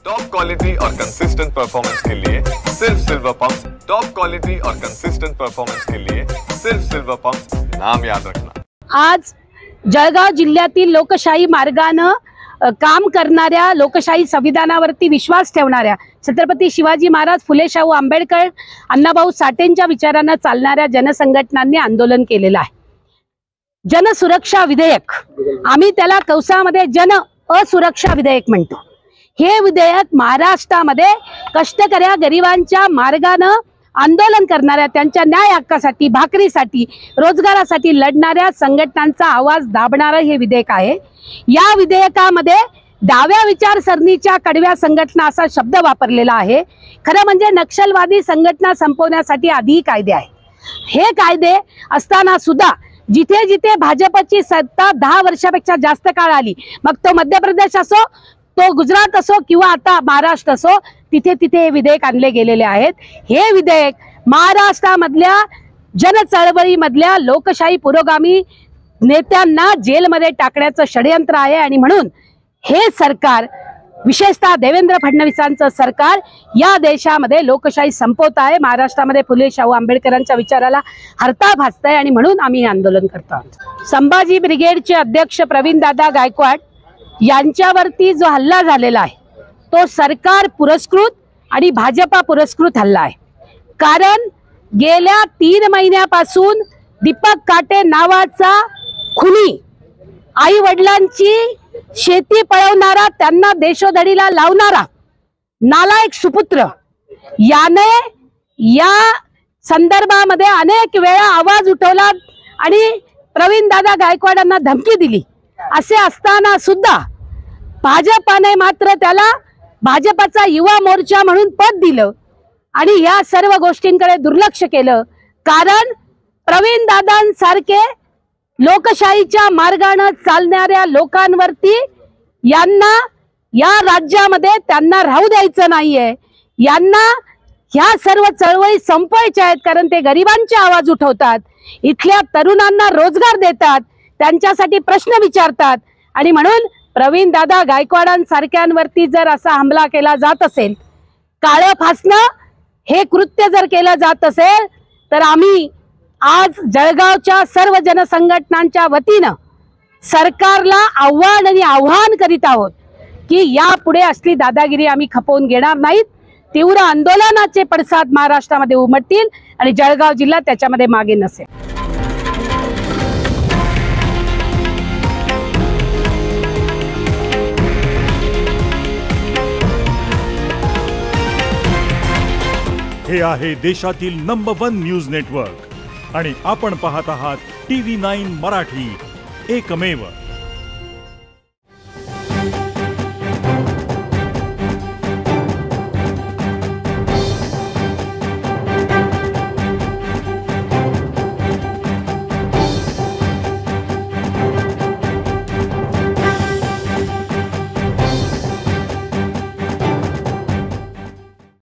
Top quality और consistent performance के लिए सिर्फ सिल्वर पंप्स। टॉप क्वालिटी और कंसिस्टेंट परफॉर्मेंस के लिए सिर्फ सिल्वर पंप्स, नाम याद रखना। आज जळगाव जिल्ह्यातील लोकशाही मार्गाने काम करणाऱ्या, लोकशाही संविधानावरती विश्वास ठेवणाऱ्या, छत्रपती शिवाजी महाराज, फुले शाहू आंबेडकर, अण्णाभाऊ साठेंच्या विचारांना चालणाऱ्या जनसंघटनांनी आंदोलन केलेलं आहे। जनसुरक्षा विधेयक, आम्ही त्याला कौसामध्ये जन असुरक्षा विधेयक म्हणतो। हे विधेयक महाराष्ट्रामध्ये कष्टकऱ्या गरिबांच्या मार्गाने आंदोलन करणाऱ्या, त्यांच्या न्याय हक्कासाठी, भाकरीसाठी, रोजगारासाठी लढणाऱ्या संघटनांचा आवाज दाबणारं हे विधेयक आहे। या विधेयकामध्ये डाव्या विचारसरणीच्या कडव्या संघटना असा शब्द वापरलेला आहे। खरं म्हणजे नक्षलवादी संघटना संपवण्यासाठी आधी कायदे आहे। हे कायदे असताना सुद्धा जिथे जिथे भाजपची सत्ता 10 वर्षापेक्षा जास्त काळ आली, मग तो मध्य प्रदेश असो, तो गुजरात असो किंवा आता महाराष्ट्र असो, तिथे तिथे हे विधेयक आणले गेलेले आहेत। हे विधेयक महाराष्ट्रामधल्या जनचळवळीमधल्या लोकशाही पुरोगामी नेत्यांना जेलमध्ये टाकण्याचं षडयंत्र आहे। आणि म्हणून हे सरकार, विशेषतः देवेंद्र फडणवीसांचं सरकार, या देशामध्ये लोकशाही संपवत आहे। महाराष्ट्रामध्ये फुले शाहू आंबेडकरांच्या विचाराला हरताळ फासत आहे आणि म्हणून आम्ही हे आंदोलन करतो आहोत। संभाजी ब्रिगेडचे अध्यक्ष प्रवीण दादा गायकवाड यांच्यावरती जो हल्ला झालेला आहे तो सरकार पुरस्कृत आणि भाजपा पुरस्कृत हल्ला आहे। कारण गेल्या 3 महिन्यापासून दीपक काटे नावाचा खुनी, आई वडिलांची शेती पळवणारा, त्यांना देशोधडीला लावणारा नालायक सुपुत्र याने या संदर्भामध्ये अनेक वेळा आवाज उठवला आणि प्रवीण दादा गायकवाडांना धमकी दिली। असे असताना सुद्धा भाजपाने मात्र त्याला भाजपाचा युवा मोर्चा म्हणून पद दिलं आणि या सर्व गोष्टींकडे दुर्लक्ष केलं। कारण प्रवीण दादांसारखे लोकशाहीच्या मार्गाने चालणाऱ्या लोकांवरती यांना या राज्यामध्ये त्यांना राहू द्यायचं नाहीये। यांना ह्या सर्व चळवळी संपवायच्या आहेत, कारण ते गरिबांचे आवाज उठवतात, इथल्या तरुणांना रोजगार देतात, त्यांच्यासाठी प्रश्न विचारतात। आणि म्हणून प्रवीण दादा गायकवाडांसारख्यांवरती जर असा हमला केला जात असेल, काळं फासणं हे कृत्य जर केलं जात असेल, तर आम्ही आज जळगावच्या सर्व जनसंघटनांच्या वतीनं सरकारला आव्हान करीत आहोत की यापुढे असली दादागिरी आम्ही खपवून घेणार नाहीत। तीव्र आंदोलनाचे पडसाद महाराष्ट्रामध्ये उमटतील आणि जळगाव जिल्हा त्याच्यामध्ये मागे नसेल। हे आहे देशातील नंबर 1 न्यूज नेटवर्क आणि आपण पाहत आहात TV9 मराठी, एकमेव।